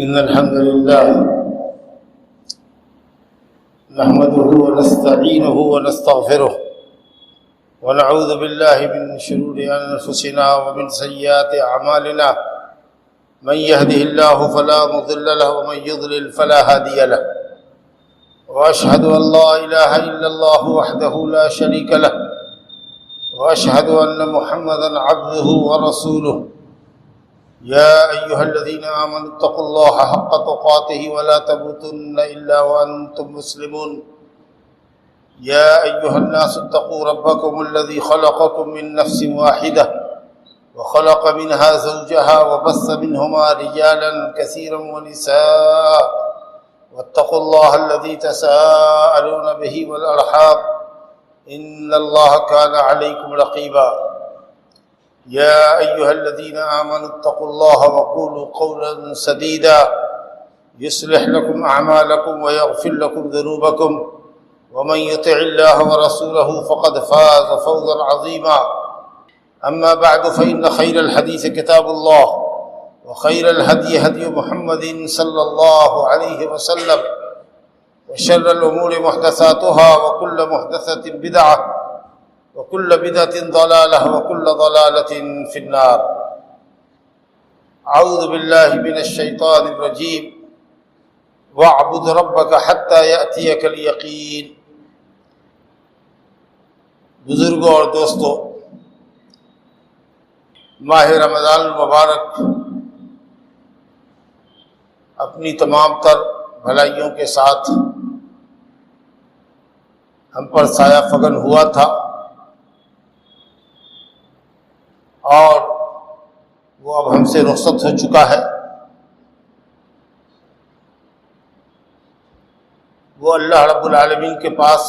إن الحمد لله نحمده ونستعينه ونستغفره ونعوذ بالله من شرور أنفسنا ومن سيئات أعمالنا من يهده الله فلا مضل له ومن يضلل فلا هادي له وأشهد أن لا إله إلا الله وحده لا شريك له وأشهد أن محمدا عبده ورسوله يا أيها الذين آمنوا اتقوا الله حق تقاته ولا تموتن إلا وأنتم مسلمون يا أيها الناس اتقوا ربكم الذي خلقكم من نفس واحدة وخلق منها زوجها وبث منهما رجالا كثيرا ونساء واتقوا الله الذي تساءلون به والأرحام إن الله كان عليكم رقيبا يا أيها الذين آمنوا اتقوا الله وقولوا قولا سديدا يصلح لكم أعمالكم ويغفر لكم ذنوبكم ومن يطع الله ورسوله فقد فاز فوزا عظيما أما بعد فإن خير الحديث كتاب الله وخير الهدي هدي محمد صلى الله عليه وسلم وشر الأمور محدثاتها وكل محدثة بدعة وكل بدعة ضلالة وكل ضلالة في النار أعوذ بالله من الشيطان الرجيم واعبد ربك حتى يأتيك اليقين بزرگوں اور دوستوں، ماہ رمضان المبارک اپنی تمام تر بھلائیوں کے ساتھ ہم پر سایہ فگن ہوا تھا، اور وہ اب ہم سے رخصت ہو چکا ہے۔ وہ اللہ رب العالمین کے پاس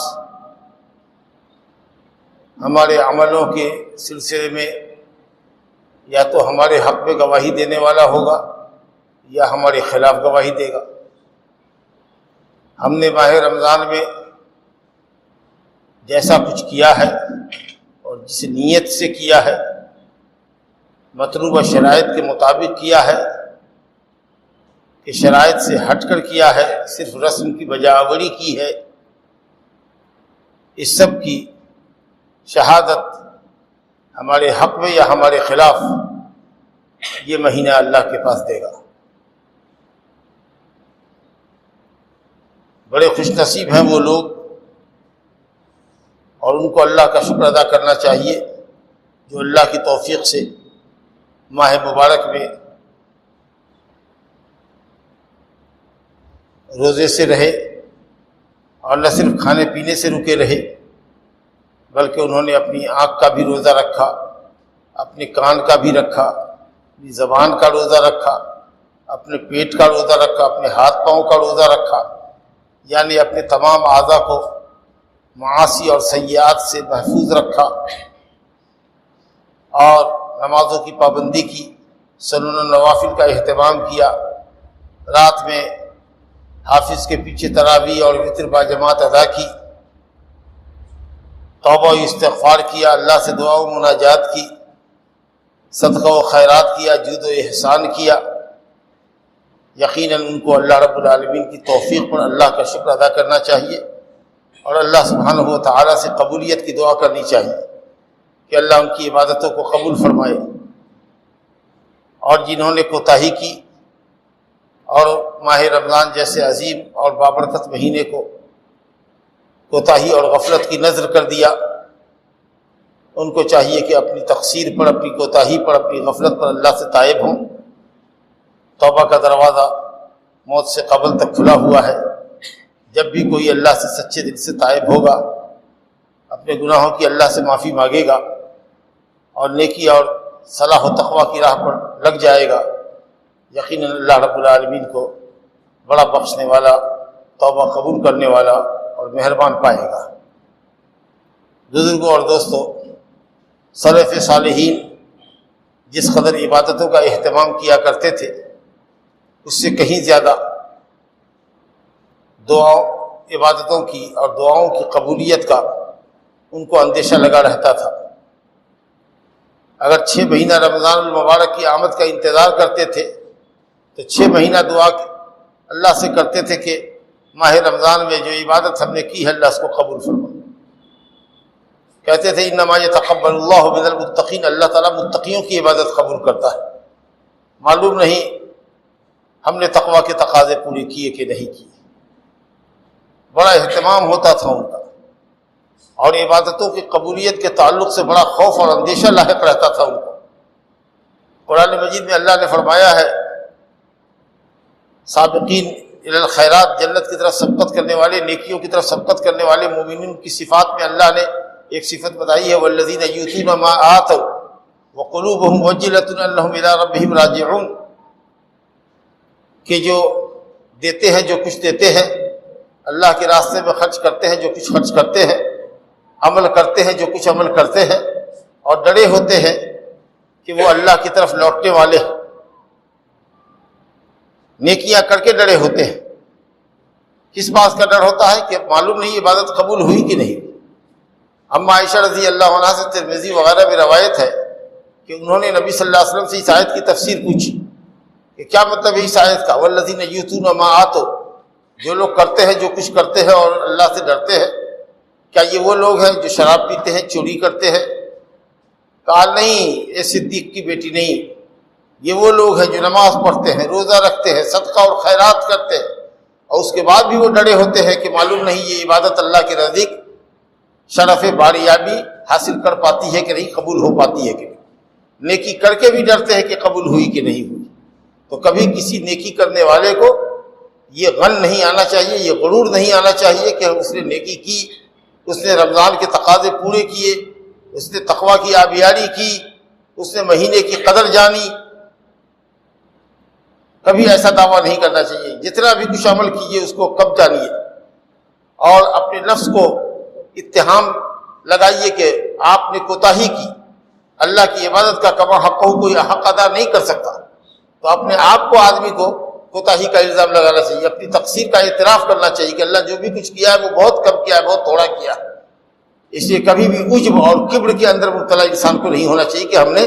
ہمارے عملوں کے سلسلے میں یا تو ہمارے حق میں گواہی دینے والا ہوگا یا ہمارے خلاف گواہی دے گا۔ ہم نے ماہ رمضان میں جیسا کچھ کیا ہے اور جس نیت سے کیا ہے، مطلوبہ شرائط کے مطابق کیا ہے کہ شرائط سے ہٹ کر کیا ہے، صرف رسم کی بجاوری کی ہے، اس سب کی شہادت ہمارے حق میں یا ہمارے خلاف یہ مہینہ اللہ کے پاس دے گا۔ بڑے خوش نصیب ہیں وہ لوگ، اور ان کو اللہ کا شکر ادا کرنا چاہیے جو اللہ کی توفیق سے ماہ مبارک میں روزے سے رہے، اور نہ صرف کھانے پینے سے رکے رہے بلکہ انہوں نے اپنی آنکھ کا بھی روزہ رکھا، اپنے کان کا بھی رکھا، اپنی زبان کا روزہ رکھا، اپنے پیٹ کا روزہ رکھا، اپنے ہاتھ پاؤں کا روزہ رکھا، یعنی اپنے تمام اعضاء کو معاصی اور سیئات سے محفوظ رکھا، اور نمازوں کی پابندی کی، سنن و نوافل کا اہتمام کیا، رات میں حافظ کے پیچھے تراویح اور وتر باجماعت ادا کی، توبہ و استغفار کیا، اللہ سے دعا و مناجات کی، صدقہ و خیرات کیا، جود و احسان کیا۔ یقیناً ان کو اللہ رب العالمین کی توفیق پر اللہ کا شکر ادا کرنا چاہیے، اور اللہ سبحانہ و تعالیٰ سے قبولیت کی دعا کرنی چاہیے کہ اللہ ان کی عبادتوں کو قبول فرمائے۔ اور جنہوں نے کوتاہی کی اور ماہ رمضان جیسے عظیم اور بابرکت مہینے کو کوتاہی اور غفلت کی نذر کر دیا، ان کو چاہیے کہ اپنی تقصیر پر، اپنی کوتاہی پر، اپنی غفلت پر اللہ سے تائب ہوں۔ توبہ کا دروازہ موت سے قبل تک کھلا ہوا ہے۔ جب بھی کوئی اللہ سے سچے دل سے تائب ہوگا، اپنے گناہوں کی اللہ سے معافی مانگے گا اور نیکی اور صلاح و تقوی کی راہ پر لگ جائے گا، یقیناً اللہ رب العالمین کو بڑا بخشنے والا، توبہ قبول کرنے والا اور مہربان پائے گا۔ بزرگوں اور دوستوں، سلف صالحین جس قدر عبادتوں کا اہتمام کیا کرتے تھے، اس سے کہیں زیادہ عبادتوں کی اور دعاؤں کی قبولیت کا ان کو اندیشہ لگا رہتا تھا۔ اگر 6 مہینہ رمضان المبارک کی آمد کا انتظار کرتے تھے تو تو 6 مہینہ دعا اللہ سے کرتے تھے کہ ماہ رمضان میں جو عبادت ہم نے کی ہے اللہ اس کو قبول فرما. کہتے تھے انما یتقبل اللہ من المتقین، اللہ تعالیٰ متقیوں کی عبادت قبول کرتا ہے. معلوم نہیں ہم نے تقوی کے تقاضے پورے کیے کہ نہیں کیے. بڑا اہتمام ہوتا تھا ان کا، اور عبادتوں کی قبولیت کے تعلق سے بڑا خوف اور اندیشہ لاحق رہتا تھا ان کو. قرآن مجید میں اللہ نے فرمایا ہے سابقین الی الخیرات، جنت کی طرف سبقت کرنے والے، نیکیوں کی طرف سبقت کرنے والے مومنین کی صفات میں اللہ نے ایک صفت بتائی ہے والذین یؤتون ما آتوا وقلوبهم وجلة انہم الی ربہم راجعون، کہ جو دیتے ہیں، جو کچھ دیتے ہیں، اللہ کے راستے میں خرچ کرتے ہیں جو کچھ خرچ کرتے ہیں، عمل کرتے ہیں جو کچھ عمل کرتے ہیں، اور ڈرے ہوتے ہیں کہ وہ اللہ کی طرف لوٹنے والے ہیں، نیکیاں کر کے ڈرے ہوتے ہیں. کس بات کا ڈر ہوتا ہے کہ معلوم نہیں عبادت قبول ہوئی کہ نہیں. اما عائشہ رضی اللہ عنہا سے ترمذی وغیرہ میں روایت ہے کہ انہوں نے نبی صلی اللہ علیہ وسلم سے اس آیت کی تفسیر پوچھی کہ کیا مطلب ہے اس آیت کا والذین یؤتون ما آتوا، جو لوگ کرتے ہیں جو کچھ کرتے ہیں اور اللہ سے ڈرتے ہیں، کیا یہ وہ لوگ ہیں جو شراب پیتے ہیں، چوری کرتے ہیں؟ کہا نہیں اے صدیق کی بیٹی، نہیں، یہ وہ لوگ ہیں جو نماز پڑھتے ہیں، روزہ رکھتے ہیں، صدقہ اور خیرات کرتے ہیں، اور اس کے بعد بھی وہ ڈرے ہوتے ہیں کہ معلوم نہیں یہ عبادت اللہ کے نزدیک شرف باریابی حاصل کر پاتی ہے کہ نہیں، قبول ہو پاتی ہے کہ نہیں. نیکی کر کے بھی ڈرتے ہیں کہ قبول ہوئی کہ نہیں ہوئی. تو کبھی کسی نیکی کرنے والے کو یہ غن نہیں آنا چاہیے، یہ غرور نہیں آنا چاہیے کہ اس نے نیکی کی، اس نے رمضان کے تقاضے پورے کیے، اس نے تقویٰ کی آبیاری کی، اس نے مہینے کی قدر جانی. کبھی ایسا دعویٰ نہیں کرنا چاہیے. جتنا بھی کچھ عمل کیجیے اس کو کب جانیے، اور اپنے نفس کو اتہام لگائیے کہ آپ نے کوتاہی کی، اللہ کی عبادت کا کما حق ہو کوئی حق ادا نہیں کر سکتا. تو اپنے آپ کو آدمی کو کوتاہی کا الزام لگانا چاہیے، اپنی تقصیر کا اعتراف کرنا چاہیے کہ اللہ جو بھی کچھ کیا ہے وہ بہت کم کیا ہے، بہت تھوڑا کیا ہے. اس لیے کبھی بھی عجب اور کبر کے اندر مبتلا انسان کو نہیں ہونا چاہیے کہ ہم نے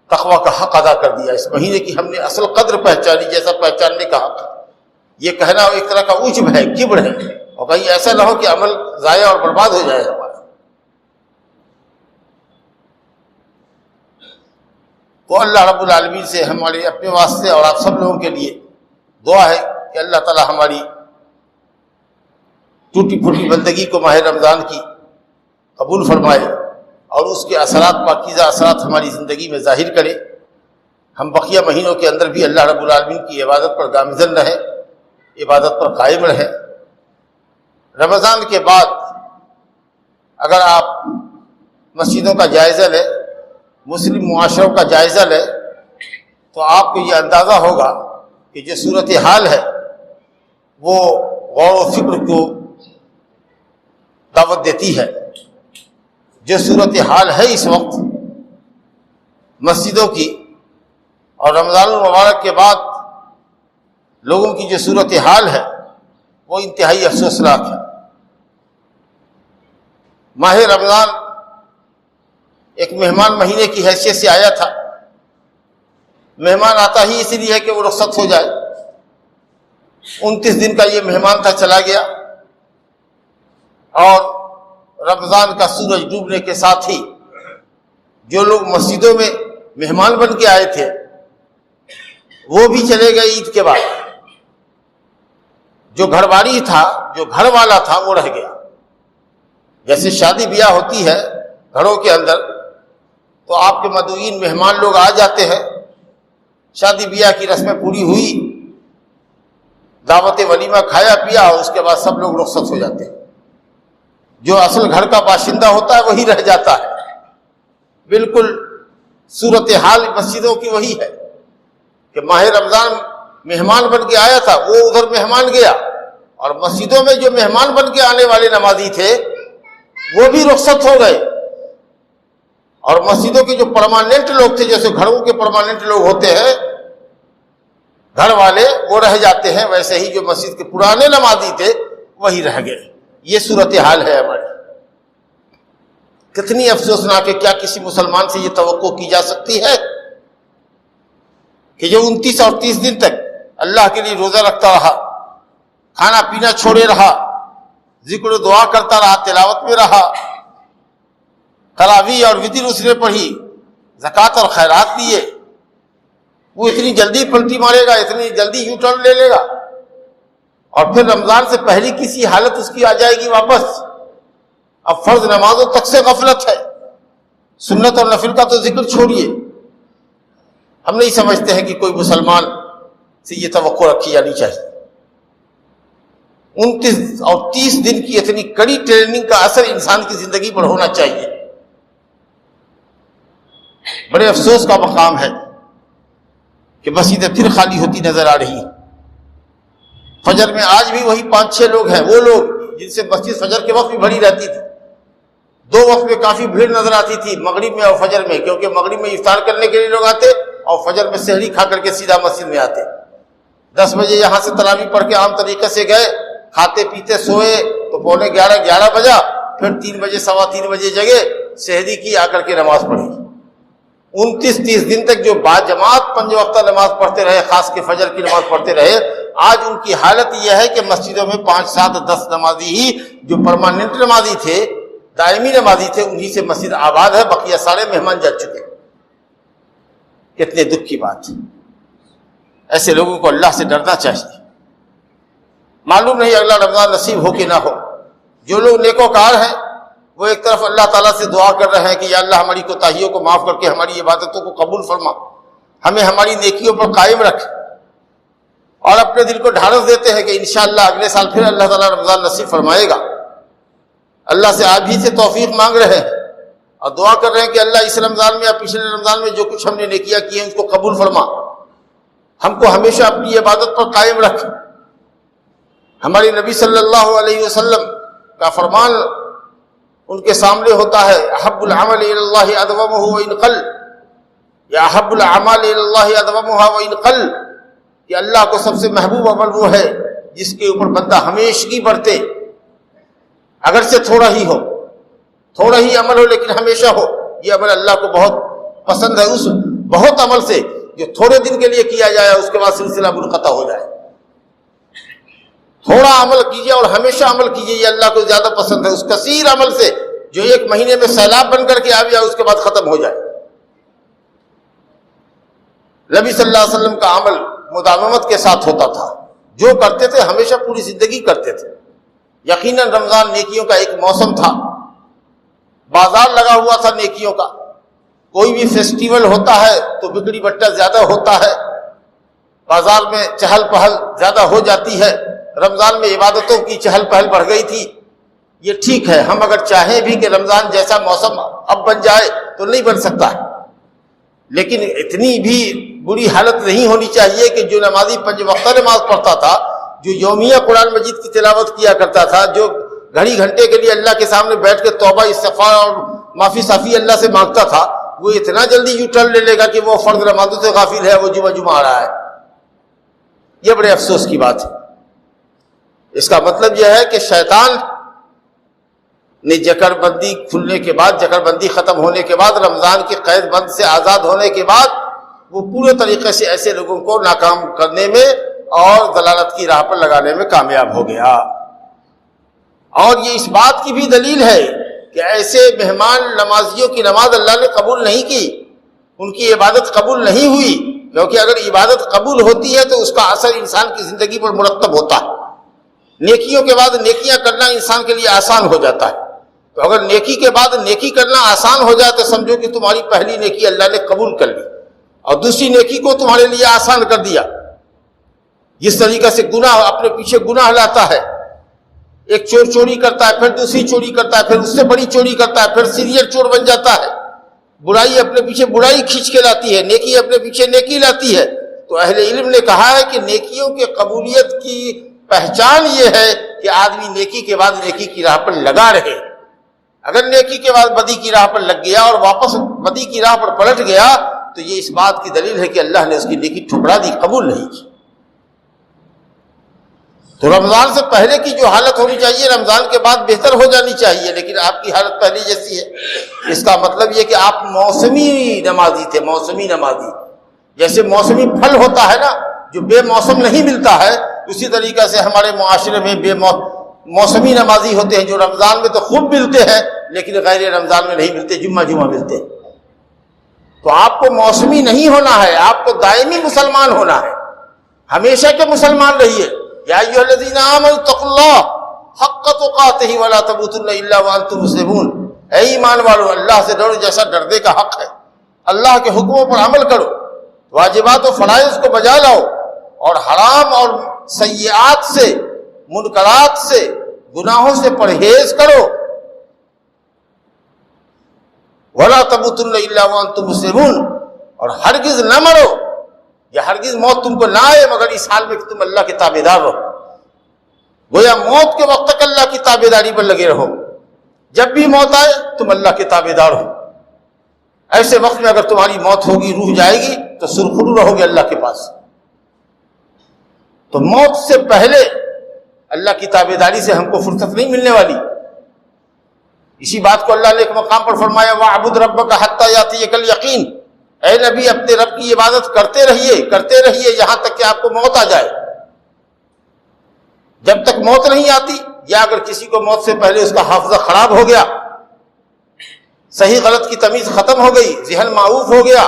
تقویٰ کا حق ادا کر دیا، اس مہینے کی ہم نے اصل قدر پہچانی جیسا پہچاننے کا حق. یہ کہنا ایک طرح کا عجب ہے، کبر ہے، اور کہیں ایسا نہ ہو کہ عمل ضائع اور برباد ہو جائے ہمارا. تو اللہ رب العالمین سے ہمارے اپنے واسطے اور آپ سب لوگوں کے لیے دعا ہے کہ اللہ تعالی ہماری ٹوٹی پھوٹی بندگی کو ماہ رمضان کی قبول فرمائے اور اس کے اثرات، پاکیزہ اثرات ہماری زندگی میں ظاہر کرے. ہم بقیہ مہینوں کے اندر بھی اللہ رب العالمین کی عبادت پر گامزن رہیں، عبادت پر قائم رہیں. رمضان کے بعد اگر آپ مسجدوں کا جائزہ لیں، مسلم معاشروں کا جائزہ لیں، تو آپ کو یہ اندازہ ہوگا کہ جو صورتحال ہے وہ غور و فکر کو دعوت دیتی ہے. جو صورتحال ہے اس وقت مسجدوں کی اور رمضان المبارک کے بعد لوگوں کی جو صورتحال ہے وہ انتہائی افسوسناک ہے. ماہ رمضان ایک مہمان مہینے کی حیثیت سے آیا تھا. مہمان آتا ہی اس لیے ہے کہ وہ رخصت ہو جائے. 29 دن کا یہ مہمان تھا، چلا گیا، اور رمضان کا سورج ڈوبنے کے ساتھ ہی جو لوگ مسجدوں میں مہمان بن کے آئے تھے وہ بھی چلے گئے. عید کے بعد جو گھر والی تھا، جو گھر والا تھا، وہ رہ گیا. جیسے شادی بیاہ ہوتی ہے گھروں کے اندر تو آپ کے مدعوین مہمان لوگ آ جاتے ہیں، شادی بیاہ کی رسمیں پوری ہوئی، دعوت ولیمہ کھایا پیا، اور اس کے بعد سب لوگ رخصت ہو جاتے ہیں. جو اصل گھر کا باشندہ ہوتا ہے وہی رہ جاتا ہے. بالکل صورتحال مسجدوں کی وہی ہے کہ ماہ رمضان مہمان بن کے آیا تھا، وہ ادھر مہمان گیا، اور مسجدوں میں جو مہمان بن کے آنے والے نمازی تھے وہ بھی رخصت ہو گئے. اور مسجدوں کے جو پرماننٹ لوگ تھے، جیسے گھروں کے پرماننٹ لوگ ہوتے ہیں گھر والے، وہ رہ جاتے ہیں. ویسے ہی جو مسجد کے پرانے نمازی تھے وہی رہ گئے. یہ صورتحال ہے ہماری. کتنی افسوسناک ہے. کیا کسی مسلمان سے یہ توقع کی جا سکتی ہے کہ جو 29 اور 30 دن تک اللہ کے لیے روزہ رکھتا رہا، کھانا پینا چھوڑے رہا، ذکر و دعا کرتا رہا، تلاوت میں رہا، تراویح اور وتر اس نے پڑھی، زکوٰۃ اور خیرات دیے، وہ اتنی جلدی پلٹی مارے گا، اتنی جلدی یو ٹرن لے لے گا، اور پھر رمضان سے پہلی کسی حالت اس کی آ جائے گی واپس؟ اب فرض نمازوں تک سے غفلت ہے، سنت اور نفل کا تو ذکر چھوڑیے۔ ہم نہیں سمجھتے ہیں کہ کوئی مسلمان سے یہ توقع رکھی جانی چاہیے۔ 29 اور 30 دن کی اتنی کڑی ٹریننگ کا اثر انسان کی زندگی پر ہونا چاہیے۔ بڑے افسوس کا مقام ہے کہ مسجدیں پھر خالی ہوتی نظر آ رہی ہیں۔ فجر میں آج بھی وہی 5-6 لوگ ہیں، وہ لوگ جن سے مسجد فجر کے وقت بھی بھری رہتی تھی۔ 2 وقت میں کافی بھیڑ نظر آتی تھی، مغرب میں اور فجر میں، کیونکہ مغرب میں افطار کرنے کے لیے لوگ آتے اور فجر میں سحری کھا کر کے سیدھا مسجد میں آتے۔ 10 بجے یہاں سے تراویح پڑھ کے عام طریقے سے گئے، کھاتے پیتے سوئے تو 11:45 بجا، پھر 3 بجے 3:15 بجے جگے، سحری کی، آ کر کے نماز پڑھی۔ 29-30 دن تک جو باجماعت 5 وقتہ نماز پڑھتے رہے، خاص کے فجر کی نماز پڑھتے رہے، آج ان کی حالت یہ ہے کہ مسجدوں میں 5, 7, 10 نمازی ہی جو پرماننٹ نمازی تھے، دائمی نمازی تھے، انہی سے مسجد آباد ہے، بقیہ سارے مہمان جا چکے۔ کتنے دکھ کی بات ہے۔ ایسے لوگوں کو اللہ سے ڈرنا چاہیے۔ معلوم نہیں اگلا رمضان نصیب ہو کہ نہ ہو۔ جو لوگ نیکوکار ہیں وہ ایک طرف اللہ تعالیٰ سے دعا کر رہے ہیں کہ یا اللہ ہماری کوتاہیوں کو معاف کر کے ہماری عبادتوں کو قبول فرما، ہمیں ہماری نیکیوں پر قائم رکھ، اور اپنے دل کو ڈھارس دیتے ہیں کہ انشاءاللہ اگلے سال پھر اللہ تعالیٰ رمضان نصیب فرمائے گا۔ اللہ سے آج بھی سے توفیق مانگ رہے ہیں اور دعا کر رہے ہیں کہ اللہ اس رمضان میں یا پچھلے رمضان میں جو کچھ ہم نے نیکیاں کی ہیں اس کو قبول فرما، ہم کو ہمیشہ اپنی عبادت پر قائم رکھ۔ ہمارے نبی صلی اللہ علیہ وسلم کا فرمان ان کے سامنے ہوتا ہے، احب العمل الی اللہ ادومہ وان قل، یا احب الاعمال الی اللہ ادومہ وان قل، کہ اللہ کو سب سے محبوب عمل وہ ہے جس کے اوپر بندہ ہمیشگی برتے، اگرچہ تھوڑا ہی ہو، تھوڑا ہی عمل ہو لیکن ہمیشہ ہو۔ یہ عمل اللہ کو بہت پسند ہے، اس بہت عمل سے جو تھوڑے دن کے لیے کیا جائے اس کے بعد سلسلہ منقطع ہو جائے۔ تھوڑا عمل کیجیے اور ہمیشہ عمل کیجیے، یہ اللہ کو زیادہ پسند ہے اس کثیر عمل سے جو 1 مہینے میں سیلاب بن کر کے آ جائے اس کے بعد ختم ہو جائے۔ نبی صلی اللہ علیہ وسلم کا عمل مداومت کے ساتھ ہوتا تھا، جو کرتے تھے ہمیشہ پوری زندگی کرتے تھے۔ یقیناً رمضان نیکیوں کا ایک موسم تھا، بازار لگا ہوا تھا نیکیوں کا۔ کوئی بھی فیسٹیول ہوتا ہے تو بکڑی بٹا زیادہ ہوتا ہے، بازار میں چہل پہل زیادہ ہو جاتی ہے۔ رمضان میں عبادتوں کی چہل پہل بڑھ گئی تھی۔ یہ ٹھیک ہے، ہم اگر چاہیں بھی کہ رمضان جیسا موسم اب بن جائے تو نہیں بن سکتا ہے، لیکن اتنی بھی بری حالت نہیں ہونی چاہیے کہ جو نمازی 5 وقتہ نماز پڑھتا تھا، جو یومیہ قرآن مجید کی تلاوت کیا کرتا تھا، جو گھڑی گھنٹے کے لیے اللہ کے سامنے بیٹھ کے توبہ استغفار اور معافی صافی اللہ سے مانگتا تھا، وہ اتنا جلدی یو ٹرن لے لے گا کہ وہ فرض نمازوں سے غافل ہے، وہ جمعہ آ رہا ہے۔ یہ بڑے افسوس کی بات ہے۔ اس کا مطلب یہ ہے کہ شیطان نے جکر بندی کھلنے کے بعد، جکر بندی ختم ہونے کے بعد، رمضان کے قید بند سے آزاد ہونے کے بعد، وہ پورے طریقے سے ایسے لوگوں کو ناکام کرنے میں اور ضلالت کی راہ پر لگانے میں کامیاب ہو گیا۔ اور یہ اس بات کی بھی دلیل ہے کہ ایسے مہمان نمازیوں کی نماز اللہ نے قبول نہیں کی، ان کی عبادت قبول نہیں ہوئی، کیونکہ اگر عبادت قبول ہوتی ہے تو اس کا اثر انسان کی زندگی پر مرتب ہوتا ہے۔ نیکیوں کے بعد نیکیاں کرنا انسان کے لیے آسان ہو جاتا ہے، تو اگر نیکی کے بعد نیکی کرنا آسان ہو جائے تو سمجھو کہ تمہاری پہلی نیکی اللہ نے قبول کر لی اور دوسری نیکی کو تمہارے لیے آسان کر دیا۔ جس طریقے سے گناہ اپنے پیچھے گناہ لاتا ہے، ایک چور چوری کرتا ہے، پھر دوسری چوری کرتا ہے، پھر اس سے بڑی چوری کرتا ہے، پھر سیریل چور بن جاتا ہے، برائی اپنے پیچھے برائی کھینچ کے لاتی ہے، نیکی اپنے پیچھے نیکی لاتی ہے۔ تو اہل علم نے کہا ہے کہ نیکیوں کے قبولیت کی پہچان یہ ہے کہ آدمی نیکی کے بعد نیکی کی راہ پر لگا رہے۔ اگر نیکی کے بعد بدی کی راہ پر لگ گیا اور واپس بدی کی راہ پر پلٹ گیا تو یہ اس بات کی دلیل ہے کہ اللہ نے اس کی نیکی ٹھکرا دی، قبول نہیں کی۔ تو رمضان سے پہلے کی جو حالت ہونی چاہیے رمضان کے بعد بہتر ہو جانی چاہیے، لیکن آپ کی حالت پہلے جیسی ہے۔ اس کا مطلب یہ کہ آپ موسمی نمازی تھے، موسمی نمازی، جیسے موسمی پھل ہوتا ہے نا جو بے موسم نہیں ملتا ہے، اسی طریقے سے ہمارے معاشرے میں موسمی نمازی ہوتے ہیں جو رمضان میں تو خوب ملتے ہیں لیکن غیر رمضان میں نہیں ملتے، جمعہ ملتے ہیں۔ تو آپ کو موسمی نہیں ہونا ہے، آپ کو دائمی مسلمان ہونا ہے، ہمیشہ کے مسلمان رہیے۔ یا ایھا الذین آمنوا اتقوا اللہ حق تقاتہ ولا تموتن الا وانتم مسلمون، اے ایمان والو اللہ سے ڈرو جیسا ڈرنے کا حق ہے، اللہ کے حکموں پر عمل کرو، واجبات و فرائض کو بجا لاؤ، اور حرام اور سیئات سے، منکرات سے، گناہوں سے پرہیز کرو، وَلَا تَمُوتُنَّ إِلَّا وَأَنْتُمْ مُسْلِمُونَ، اور ہرگز نہ مرو، یا ہرگز موت تم کو نہ آئے مگر اس حال میں کہ تم اللہ کے تابعدار رہو۔ گویا موت کے وقت تک اللہ کی تابعداری پر لگے رہو، جب بھی موت آئے تم اللہ کے تابعدار ہو۔ ایسے وقت میں اگر تمہاری موت ہوگی، روح جائے گی، تو سرخرو رہو گے اللہ کے پاس۔ تو موت سے پہلے اللہ کی تابعداری سے ہم کو فرصت نہیں ملنے والی۔ اسی بات کو اللہ نے ایک مقام پر فرمایا وَاعْبُدْ رَبَّكَ حَتَّى يَأْتِيَكَ الْيَقِينُ، اے نبی اپنے رب کی عبادت کرتے رہیے یہاں تک کہ آپ کو موت آ جائے۔ جب تک موت نہیں آتی، یا اگر کسی کو موت سے پہلے اس کا حافظہ خراب ہو گیا، صحیح غلط کی تمیز ختم ہو گئی، ذہن معوف ہو گیا،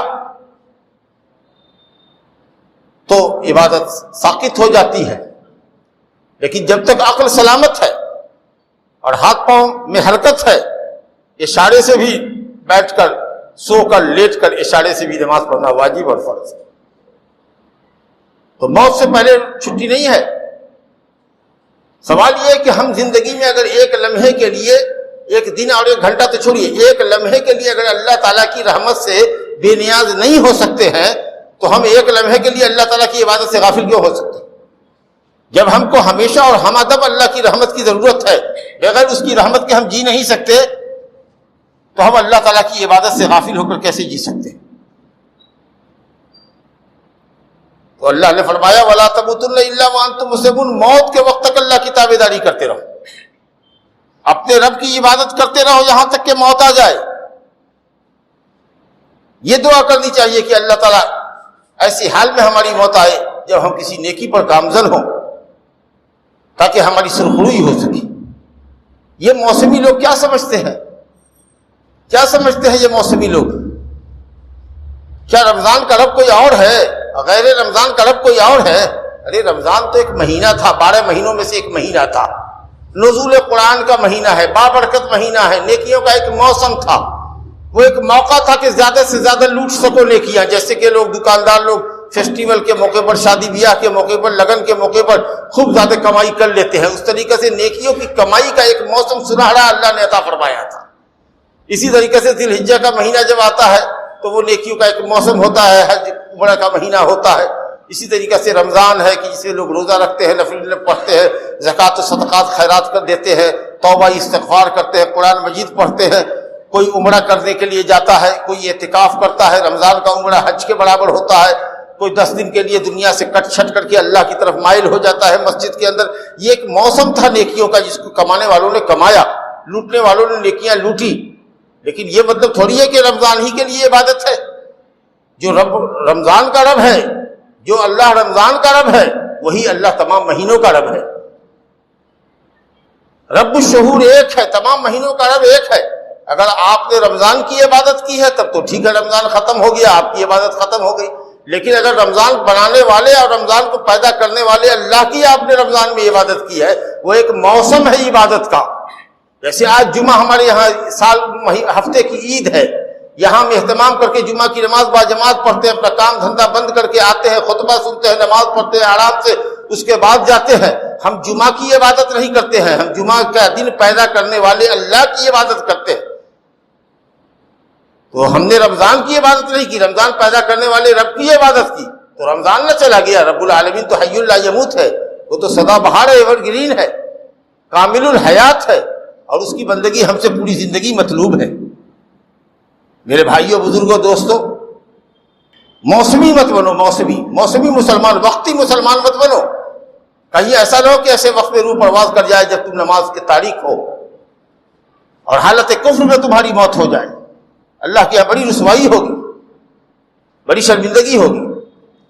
تو عبادت ساقط ہو جاتی ہے۔ لیکن جب تک عقل سلامت ہے اور ہاتھ پاؤں میں حرکت ہے، اشارے سے بھی بیٹھ کر، سو کر، لیٹ کر اشارے سے بھی نماز پڑھنا واجب اور فرض ہے۔ تو موت سے پہلے چھٹی نہیں ہے۔ سوال یہ ہے کہ ہم زندگی میں اگر ایک لمحے کے لیے، ایک دن اور ایک گھنٹہ تو چھوڑیے، ایک لمحے کے لیے اگر اللہ تعالیٰ کی رحمت سے بے نیاز نہیں ہو سکتے ہیں، تو ہم ایک لمحے کے لیے اللہ تعالیٰ کی عبادت سے غافل کیوں ہو سکتے ہیں؟ جب ہم کو ہمیشہ اور ہمادم اللہ کی رحمت کی ضرورت ہے، بغیر اس کی رحمت کے ہم جی نہیں سکتے، تو ہم اللہ تعالیٰ کی عبادت سے غافل ہو کر کیسے جی سکتے ہیں؟ تو اللہ نے فرمایا وَلَا تَمُوتُنَّ إِلَّا وَأَنْتُمْ مُسْلِمُونَ، موت کے وقت تک اللہ کی تابعداری کرتے رہو، اپنے رب کی عبادت کرتے رہو یہاں تک کہ موت آ جائے۔ یہ دعا کرنی چاہیے کہ اللہ تعالیٰ ایسی حال میں ہماری موت آئے جب ہم کسی نیکی پر گامزن ہوں، تاکہ ہماری سرخروئی ہو سکے۔ یہ موسمی لوگ کیا سمجھتے ہیں؟ کیا سمجھتے ہیں یہ موسمی لوگ؟ کیا رمضان کا رب کوئی اور ہے؟ غیر رمضان کا رب کوئی اور ہے؟ ارے رمضان تو ایک مہینہ تھا، 12 مہینوں میں سے ایک مہینہ تھا، نزول قرآن کا مہینہ ہے، بابرکت مہینہ ہے، نیکیوں کا ایک موسم تھا، وہ ایک موقع تھا کہ زیادہ سے زیادہ لوٹ سکو نیکیاں، جیسے کہ لوگ دکاندار لوگ فیسٹیول کے موقع پر، شادی بیاہ کے موقع پر، لگن کے موقع پر خوب زیادہ کمائی کر لیتے ہیں، اس طریقے سے نیکیوں کی کمائی کا ایک موسم سنہرا اللہ نے عطا فرمایا تھا۔ اسی طریقے سے ذی الحجہ کا مہینہ جب آتا ہے تو وہ نیکیوں کا ایک موسم ہوتا ہے، حج عمرہ کا مہینہ ہوتا ہے۔ اسی طریقے سے رمضان ہے کہ جسے لوگ روزہ رکھتے ہیں، نفل پڑھتے ہیں، زکوٰۃ و صدقات خیرات کر دیتے ہیں، توبہ استغفار کرتے ہیں، قرآن مجید پڑھتے ہیں، کوئی عمرہ کرنے کے لیے جاتا ہے، کوئی اعتکاف کرتا ہے، رمضان کا عمرہ حج کے برابر ہوتا ہے، کوئی 10 دن کے لیے دنیا سے کٹ چھٹ کر کے اللہ کی طرف مائل ہو جاتا ہے مسجد کے اندر۔ یہ ایک موسم تھا نیکیوں کا جس کو کمانے والوں نے کمایا، لوٹنے والوں نے نیکیاں لوٹی۔ لیکن یہ مطلب تھوڑی ہے کہ رمضان ہی کے لیے عبادت ہے۔ جو رب رمضان کا رب ہے، جو اللہ رمضان کا رب ہے، وہی اللہ تمام مہینوں کا رب ہے۔ رب الشہور ایک ہے، تمام مہینوں کا رب ایک ہے۔ اگر آپ نے رمضان کی عبادت کی ہے تب تو ٹھیک ہے، رمضان ختم ہو گیا، آپ کی عبادت ختم ہو گئی۔ لیکن اگر رمضان بنانے والے اور رمضان کو پیدا کرنے والے اللہ کی آپ نے رمضان میں عبادت کی ہے، وہ ایک موسم ہے عبادت کا۔ جیسے آج جمعہ ہمارے یہاں ہفتے کی عید ہے، یہاں ہم اہتمام کر کے جمعہ کی نماز باجماعت پڑھتے ہیں، اپنا کام دھندا بند کر کے آتے ہیں، خطبہ سنتے ہیں، نماز پڑھتے ہیں آرام سے، اس کے بعد جاتے ہیں۔ ہم جمعہ کی عبادت نہیں کرتے ہیں، ہم جمعہ کا دن پیدا کرنے والے اللہ کی عبادت کرتے ہیں۔ تو ہم نے رمضان کی عبادت نہیں کی، رمضان پیدا کرنے والے رب کی عبادت کی، تو رمضان نہ چلا گیا۔ رب العالمین تو حی لا یموت ہے، وہ تو سدا بہار ہے، ایور گرین ہے، کامل الحیات ہے، اور اس کی بندگی ہم سے پوری زندگی مطلوب ہے۔ میرے بھائیوں، بزرگوں، دوستوں، موسمی مت بنو، موسمی مسلمان، وقتی مسلمان مت بنو۔ کہیں ایسا نہ ہو کہ ایسے وقت میں روح پرواز کر جائے جب تم نماز کے تاریخ ہو اور حالت کفر میں تمہاری موت ہو جائے، اللہ کی یہاں بڑی رسوائی ہوگی، بڑی شرمندگی ہوگی۔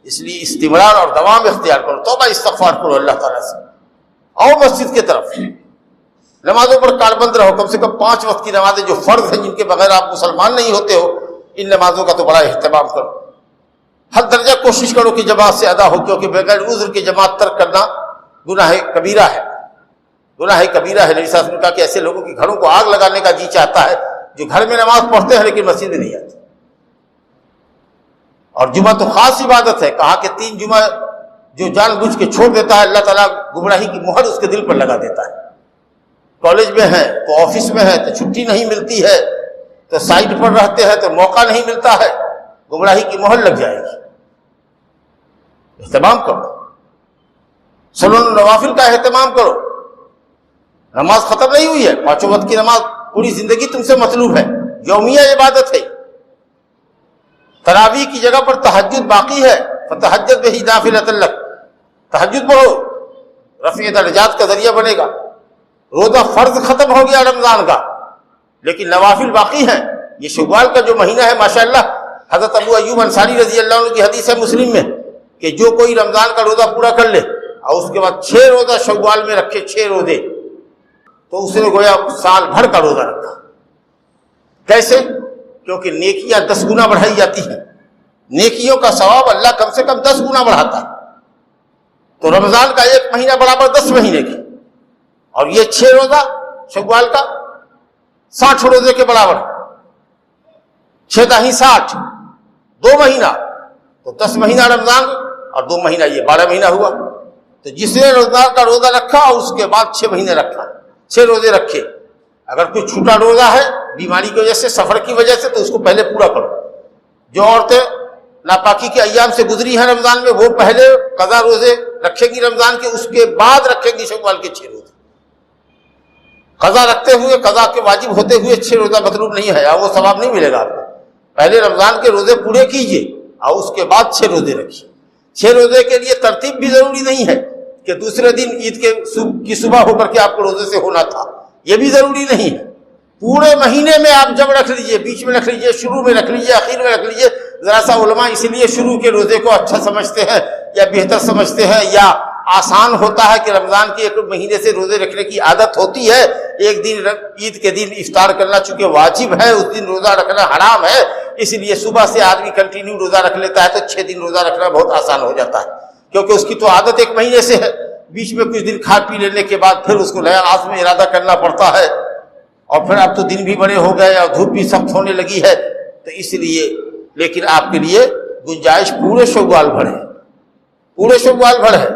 اس لیے استمرار اور دوام اختیار کرو، توبہ استغفار کرو اللہ تعالیٰ سے، آؤ مسجد کی طرف، نمازوں پر کاربند رہو، کم سے کم 5 وقت کی نمازیں جو فرض ہیں جن کے بغیر آپ مسلمان نہیں ہوتے ہو، ان نمازوں کا تو بڑا اہتمام کرو، ہر درجہ کوشش کرو کہ جماعت سے ادا ہو، کیونکہ بغیر عذر کی جماعت ترک کرنا گناہ کبیرہ ہے، گناہ کبیرہ ہے۔ نبی صلی اللہ علیہ وسلم نے کہا کہ ایسے لوگوں کے گھروں کو آگ لگانے کا جی چاہتا ہے جو گھر میں نماز پڑھتے ہیں لیکن مسجد میں نہیں آتے۔ اور جمعہ تو خاص عبادت ہے، کہا کہ 3 جمعہ جو جان بوجھ کے چھوڑ دیتا ہے اللہ تعالیٰ گمراہی کی مہر اس کے دل پر لگا دیتا ہے۔ کالج میں ہیں تو آفس میں ہے تو چھٹی نہیں ملتی ہے، تو سائٹ پر رہتے ہیں تو موقع نہیں ملتا ہے، گمراہی کی مہر لگ جائے گی۔ اہتمام کرو، سنن و نوافل کا اہتمام کرو، نماز ختم نہیں ہوئی ہے، 5 وقت کی نماز پوری زندگی تم سے مطلوب ہے، یومیہ عبادت ہے۔ تراویح کی جگہ پر تہجد باقی ہے، فتہجد بہ نافلۃ لک، تہجد پڑھو، رفع درجات کا ذریعہ بنے گا۔ روزہ فرض ختم ہو گیا رمضان کا، لیکن نوافل باقی ہیں۔ یہ شوال کا جو مہینہ ہے ماشاءاللہ، حضرت ابو ایوب انصاری رضی اللہ عنہ کی حدیث ہے مسلم میں کہ جو کوئی رمضان کا روزہ پورا کر لے اور اس کے بعد 6 روزہ شوال میں رکھے، 6 روزے، تو اس نے گویا سال بھر کا روزہ رکھا۔ کیسے؟ کیونکہ نیکیاں 10 گنا بڑھائی جاتی ہیں، نیکیوں کا ثواب اللہ کم سے کم 10 گنا بڑھاتا ہے۔ تو رمضان کا 1 مہینہ برابر 10 مہینے کی، اور یہ 6 روزہ شوال کا 60 روزے کے برابر، 6 داہی 60، 2 مہینہ، تو 10 مہینہ رمضان اور 2 مہینہ یہ 12 مہینہ ہوا۔ تو جس نے رمضان کا روزہ رکھا اور اس کے بعد 6 مہینے رکھا، 6 روزے رکھے، اگر کوئی چھوٹا روزہ ہے بیماری کی وجہ سے، سفر کی وجہ سے، تو اس کو پہلے پورا کرو۔ جو عورتیں ناپاکی کے ایام سے گزری ہیں رمضان میں، وہ پہلے قضا روزے رکھیں گی رمضان کے، اس کے بعد رکھیں گی شوال کے 6 روزے۔ قضا رکھتے ہوئے، قضا کے واجب ہوتے ہوئے 6 روزہ مطلوب نہیں ہے، وہ ثواب نہیں ملے گا آپ کو۔ پہلے رمضان کے روزے پورے کیجئے اور اس کے بعد 6 روزے رکھیے۔ 6 روزے کے لیے ترتیب بھی ضروری نہیں ہے کہ دوسرے دن عید کی صبح ہو کر کے آپ کو روزے سے ہونا تھا، یہ بھی ضروری نہیں ہے۔ پورے مہینے میں آپ جب رکھ لیجئے، بیچ میں رکھ لیجئے، شروع میں رکھ لیجئے، آخر میں رکھ لیجئے۔ ذرا سا علماء اس لیے شروع کے روزے کو اچھا سمجھتے ہیں یا بہتر سمجھتے ہیں یا آسان ہوتا ہے کہ رمضان کے 1 مہینے سے روزے رکھنے کی عادت ہوتی ہے، ایک دن عید کے دن افطار کرنا چونکہ واجب ہے، اس دن روزہ رکھنا حرام ہے، اس لیے صبح سے آدمی کنٹینیو روزہ رکھ لیتا ہے تو 6 دن روزہ رکھنا بہت آسان ہو جاتا ہے، کیونکہ اس کی تو عادت 1 مہینے سے ہے۔ بیچ میں کچھ دن کھا پی لینے کے بعد پھر اس کو نیا عزم ارادہ کرنا پڑتا ہے، اور پھر اب تو دن بھی بڑے ہو گئے اور دھوپ بھی سخت ہونے لگی ہے، تو اس لیے لیکن آپ کے لیے گنجائش پورے شوال بھر ہے، پورے شوال بھر ہے۔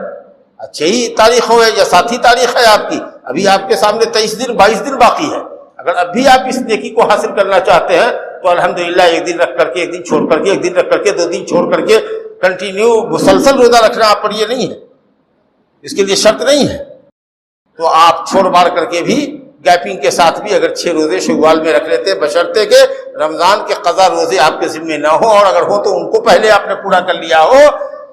اچھا ہی تاریخ ہو یا 7 تاریخ ہے آپ کی، ابھی آپ کے سامنے 23 دن 22 دن باقی ہے۔ اگر اب بھی آپ اس نیکی کو حاصل کرنا چاہتے ہیں تو الحمدللہ 1 دن رکھ کر کے، 1 دن چھوڑ کر کے، 1 دن رکھ کر کے، 2 دن چھوڑ کر کے کنٹینیو مسلسل روزہ رکھنا آپ پر یہ نہیں ہے، اس کے لیے شرط نہیں ہے۔ تو آپ چھوڑ مار کر کے بھی گیپنگ کے ساتھ بھی اگر 6 روزے شوال میں رکھ لیتے، بشرطے کہ رمضان کے قضا روزے آپ کے ذمہ نہ ہو، اور اگر ہو تو ان کو پہلے آپ نے پورا کر لیا ہو،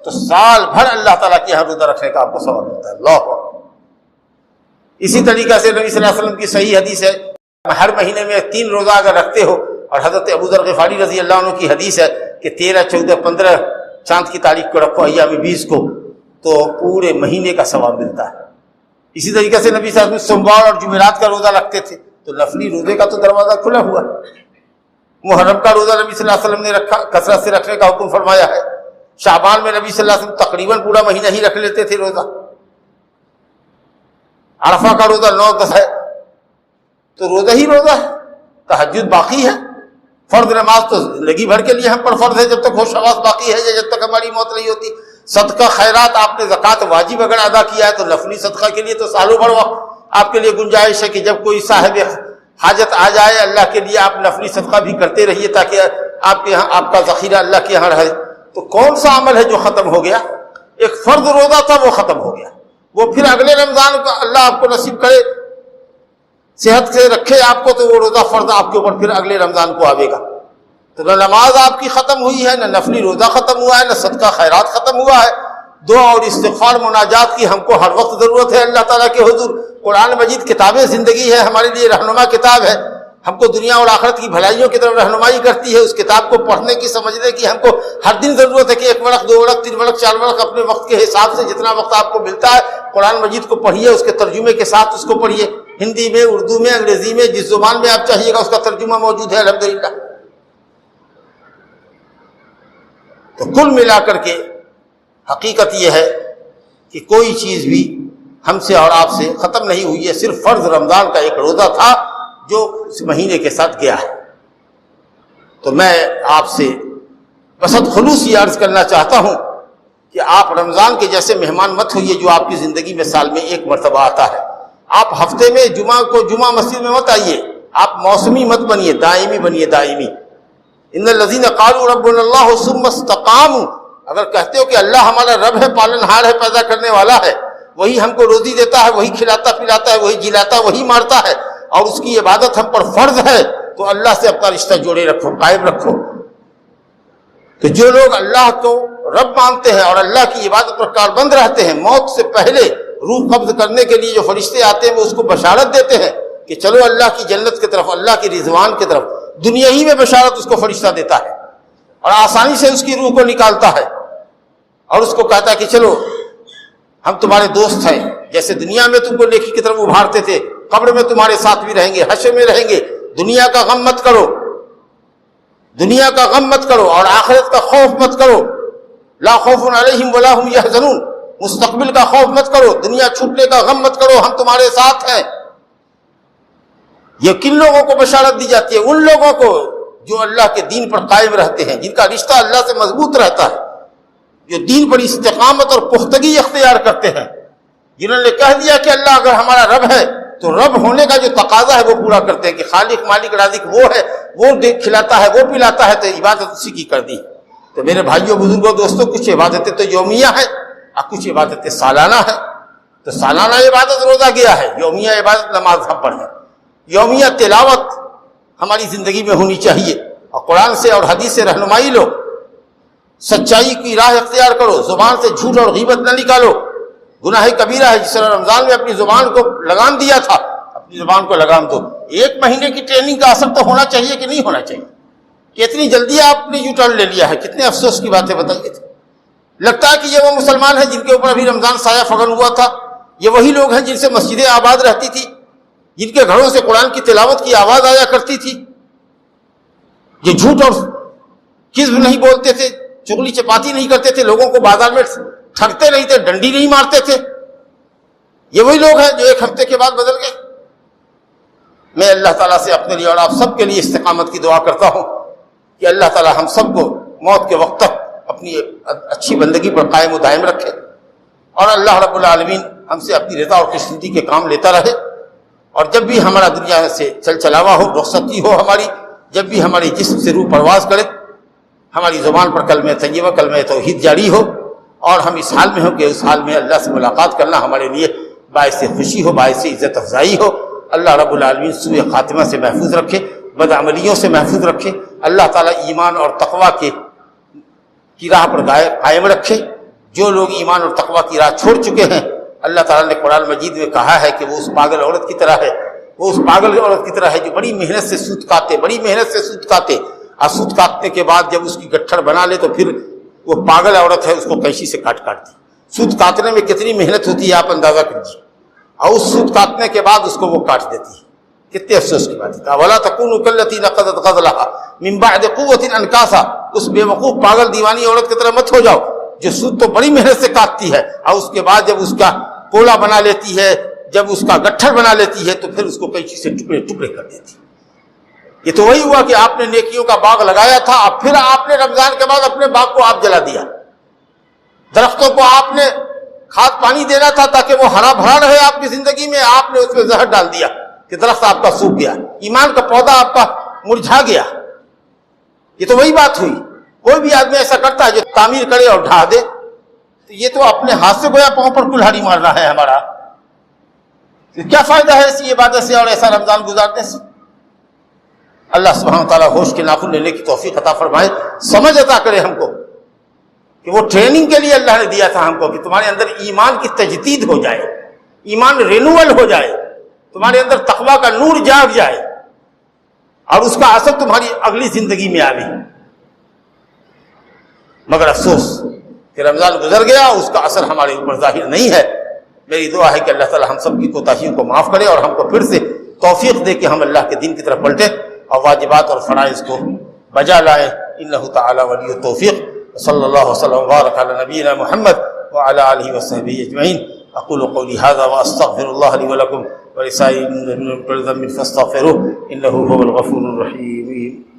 تو سال بھر اللہ تعالیٰ کے یہاں روزہ رکھنے کا آپ کو ثواب ملتا ہے۔ اللہ اکبر۔ اسی طریقہ سے نبی صلی اللہ علیہ وسلم کی صحیح حدیث ہے، ہر مہینے میں 3 روزہ اگر رکھتے ہو، اور حضرت ابو ذر غفاری رضی اللہ عنہ کی حدیث ہے کہ 13، 14، 15 چاند کی تاریخ کو رکھو، ایام 20 کو، تو پورے مہینے کا ثواب ملتا ہے۔ اسی طریقے سے نبی صلی اللہ علیہ وسلم سوموار اور جمعرات کا روزہ رکھتے تھے، تو نفلی روزے کا تو دروازہ کھلا ہوا ہے۔ محرم کا روزہ نبی صلی اللہ علیہ وسلم نے رکھا، کثرت سے رکھنے کا حکم فرمایا ہے۔ شعبان میں نبی صلی اللہ علیہ وسلم تقریباً پورا مہینہ ہی رکھ لیتے تھے روزہ۔ عرفہ کا روزہ 9، 10 ہے، تو روزہ ہی روزہ ہے۔ تہجد باقی ہے، فرض نماز تو زندگی بھر کے لیے ہم پر فرض ہے جب تک ہوش حواس باقی ہے، جب تک ہماری موت نہیں ہوتی۔ صدقہ خیرات آپ نے زکوٰۃ واجب اگر ادا کیا ہے تو نفلی صدقہ کے لیے تو سالوں بھر وقت آپ کے لیے گنجائش ہے کہ جب کوئی صاحب حاجت آ جائے اللہ کے لیے آپ نفلی صدقہ بھی کرتے رہیے تاکہ آپ کے یہاں آپ کا ذخیرہ اللہ کے یہاں رہے۔ تو کون سا عمل ہے جو ختم ہو گیا؟ ایک فرض روزہ تھا وہ ختم ہو گیا، وہ پھر اگلے رمضان کا اللہ آپ کو نصیب کرے، صحت سے رکھے آپ کو، تو وہ روزہ فرض آپ کے اوپر پھر اگلے رمضان کو آئے گا۔ تو نہ نماز آپ کی ختم ہوئی ہے، نہ نفلی روزہ ختم ہوا ہے، نہ صدقہ خیرات ختم ہوا ہے۔ دعا اور استغفار مناجات کی ہم کو ہر وقت ضرورت ہے اللہ تعالیٰ کے حضور۔ قرآن مجید کتاب زندگی ہے، ہمارے لیے رہنما کتاب ہے۔ ہم کو دنیا اور آخرت کی بھلائیوں کی طرف رہنمائی کرتی ہے، اس کتاب کو پڑھنے کی، سمجھنے کی ہم کو ہر دن ضرورت ہے کہ 1 ورق 2 ورق 3 ورق 4 ورق اپنے وقت کے حساب سے جتنا وقت آپ کو ملتا ہے قرآن مجید کو پڑھیے، اس کے ترجمے کے ساتھ اس کو پڑھیے، ہندی میں، اردو میں، انگریزی میں، جس زبان میں آپ چاہیے گا اس کا ترجمہ موجود ہے الحمدللہ۔ تو کل ملا کر کے حقیقت یہ ہے کہ کوئی چیز بھی ہم سے اور آپ سے ختم نہیں ہوئی ہے، صرف فرض رمضان کا ایک روزہ تھا جو اس مہینے کے ساتھ گیا ہے۔ تو میں آپ سے بسط خلوص یہ عرض کرنا چاہتا ہوں کہ آپ رمضان کے جیسے مہمان مت ہوئیے جو آپ کی زندگی میں سال میں 1 مرتبہ آتا ہے۔ آپ ہفتے میں جمعہ مسجد میں مت آئیے، آپ موسمی مت بنیے، دائمی بنیے، دائمی۔ ان الذین قالوا ربنا اللہ ثم استقاموا، اگر کہتے ہو کہ اللہ ہمارا رب ہے، پالن ہار ہے، پیدا کرنے والا ہے، وہی ہم کو روزی دیتا ہے، وہی کھلاتا پلاتا ہے، وہی جلاتا وہی مارتا ہے، اور اس کی عبادت ہم پر فرض ہے، تو اللہ سے اپنا رشتہ جوڑے رکھو، قائم رکھو۔ تو جو لوگ اللہ کو رب مانتے ہیں اور اللہ کی عبادت پر کاربند رہتے ہیں، موت سے پہلے روح قبض کرنے کے لیے جو فرشتے آتے ہیں وہ اس کو بشارت دیتے ہیں کہ چلو اللہ کی جنت کی طرف، اللہ کی رضوان کی طرف، دنیا ہی میں بشارت اس کو فرشتہ دیتا ہے اور آسانی سے اس کی روح کو نکالتا ہے اور اس کو کہتا ہے کہ چلو ہم تمہارے دوست ہیں، جیسے دنیا میں تم کو نیکی کی طرف ابھارتے تھے، قبر میں تمہارے ساتھ بھی رہیں گے، حشر میں رہیں گے، دنیا کا غم مت کرو، دنیا کا غم مت کرو اور آخرت کا خوف مت کرو، لا خوف علیہم ولا هم یحزنون، مستقبل کا خوف مت کرو، دنیا چھوٹنے کا غم مت کرو، ہم تمہارے ساتھ ہیں۔ یہ کن لوگوں کو بشارت دی جاتی ہے؟ ان لوگوں کو جو اللہ کے دین پر قائم رہتے ہیں، جن کا رشتہ اللہ سے مضبوط رہتا ہے، جو دین پر استقامت اور پختگی اختیار کرتے ہیں، جنہوں نے کہہ دیا کہ اللہ اگر ہمارا رب ہے تو رب ہونے کا جو تقاضا ہے وہ پورا کرتے ہیں کہ خالق مالک رازق وہ ہے، وہ کھلاتا ہے، وہ پلاتا ہے، تو عبادت اسی کی کر دی۔ تو میرے بھائیوں بزرگوں دوستوں، کچھ عبادتیں تو یومیہ ہیں اور کچھ عبادتیں سالانہ ہیں۔ تو سالانہ عبادت روزہ گیا ہے، یومیہ عبادت نماز ہم پڑھیں، یومیہ تلاوت ہماری زندگی میں ہونی چاہیے، اور قرآن سے اور حدیث سے رہنمائی لو، سچائی کی راہ اختیار کرو، زبان سے جھوٹ اور غیبت نہ نکالو، گناہ کبیرہ ہے۔ جس طرح رمضان میں اپنی زبان کو لگام دیا تھا، اپنی زبان کو لگام دو۔ 1 مہینے کی ٹریننگ کا اثر تو ہونا چاہیے کہ نہیں ہونا چاہیے؟ کہ اتنی جلدی آپ نے یو ٹرن لے لیا ہے، کتنے افسوس کی باتیں بتائیے تھے۔ لگتا ہے کہ یہ وہ مسلمان ہیں جن کے اوپر ابھی رمضان سایہ فگن ہوا تھا، یہ وہی لوگ ہیں جن سے مسجدیں آباد رہتی تھی، جن کے گھروں سے قرآن کی تلاوت کی آواز آیا کرتی تھی، جو جھوٹ اور کذب نہیں بولتے تھے، چغلی چپاتی نہیں کرتے تھے، لوگوں کو بازار میں ٹھگتے نہیں تھے، ڈنڈی نہیں مارتے تھے، یہ وہی لوگ ہیں جو 1 ہفتے کے بعد بدل گئے۔ میں اللہ تعالیٰ سے اپنے لیے اور آپ سب کے لیے استقامت کی دعا کرتا ہوں کہ اللہ تعالیٰ ہم سب کو موت کے وقت تک اپنی اچھی بندگی پر قائم و دائم رکھے، اور اللہ رب العالمین ہم سے اپنی رضا اور خوشنودی کے کام لیتا رہے، اور جب بھی ہمارا دنیا سے چل چلاوا ہو، رخصتی ہو ہماری، جب بھی ہماری جسم سے روح پرواز کرے، ہماری زبان پر کلمہ طیبہ، کلمہ توحید جاری ہو، اور ہم اس حال میں ہوں کہ اس حال میں اللہ سے ملاقات کرنا ہمارے لیے باعث خوشی ہو، باعث عزت افزائی ہو۔ اللہ رب العالمین سوء خاتمہ سے محفوظ رکھے، بدعملیوں سے محفوظ رکھے، اللہ تعالیٰ ایمان اور تقوی کی راہ پر قائم رکھے۔ جو لوگ ایمان اور تقوی کی راہ چھوڑ چکے ہیں، اللہ تعالیٰ نے قرآن مجید میں کہا ہے کہ وہ اس پاگل عورت کی طرح ہے، وہ اس پاگل عورت کی طرح ہے جو بڑی محنت سے سود کاتے، بڑی محنت سے سود کاتے، اور سود کاٹنے کے بعد جب اس کی گٹھڑ بنا لے تو پھر وہ پاگل عورت ہے، اس کو کینچی سے کاٹ دی۔ سود کاٹنے میں کتنی محنت ہوتی ہے آپ اندازہ کیجیے، اور اس سود کاٹنے کے بعد اس کو وہ کاٹ دیتی ہے، کتنے افسوس کی بات ہے۔ وَلَا تَكُونُوا كَالَّتِي نَقَضَتْ غَزْلَهَا مِن بَعْدِ قُوَّةٍ أَنْكَاثًا، اس بے وقوف پاگل دیوانی عورت کی طرح مت ہو جاؤ جو سود تو بڑی محنت سے کاٹتی ہے، اور اس کے بعد جب اس کا کولا بنا لیتی ہے، جب اس کا گٹھڑ بنا لیتی ہے، تو پھر اس کو کینچی سے ٹکڑے ٹکڑے کر دیتی ہے۔ یہ تو وہی ہوا کہ آپ نے نیکیوں کا باغ لگایا تھا، اب پھر آپ نے رمضان کے بعد اپنے باغ کو آپ جلا دیا۔ درختوں کو آپ نے کھاد پانی دینا تھا تاکہ وہ ہرا بھرا رہے آپ کی زندگی میں، آپ نے اس میں زہر ڈال دیا کہ درخت آپ کا سوکھ گیا، ایمان کا پودا آپ کا مرجھا گیا۔ یہ تو وہی بات ہوئی۔ کوئی بھی آدمی ایسا کرتا ہے جو تعمیر کرے اور ڈھا دے، تو یہ تو اپنے ہاتھ سے گویا پاؤں پر کلہاڑی مارنا ہے ہمارا۔ کیا فائدہ ہے ایسی عبادت سے اور ایسا رمضان گزارنے سے؟ اللہ سبحانہ تعالیٰ ہوش کے ناخن لینے کی توفیق عطا فرمائے، سمجھ عطا کرے ہم کو کہ وہ ٹریننگ کے لیے اللہ نے دیا تھا ہم کو کہ تمہارے اندر ایمان کی تجدید ہو جائے، ایمان رینوول ہو جائے، تمہارے اندر تقویٰ کا نور جاگ جائے، اور اس کا اثر تمہاری اگلی زندگی میں آ گئی. مگر افسوس کہ رمضان گزر گیا، اس کا اثر ہمارے اوپر ظاہر نہیں ہے. میری دعا ہے کہ اللہ تعالی ہم سب کی کوتاہیوں کو معاف کرے اور ہم کو پھر سے توفیق دے کہ ہم اللہ کے دین کی طرف پلٹیں اور واجبات اور فرائض کو بجا لائیں. انہ تعالی ولی التوفیق. صلی اللہ وسلم وبارک علی نبینا محمد وعلی آلہ وصحبہ اجمعین. اقول قولی ھذا واستغفر اللہ لی ولکم ولسائر المسلمین من كل ذنب فاستغفروه انه هو الغفور الرحیم.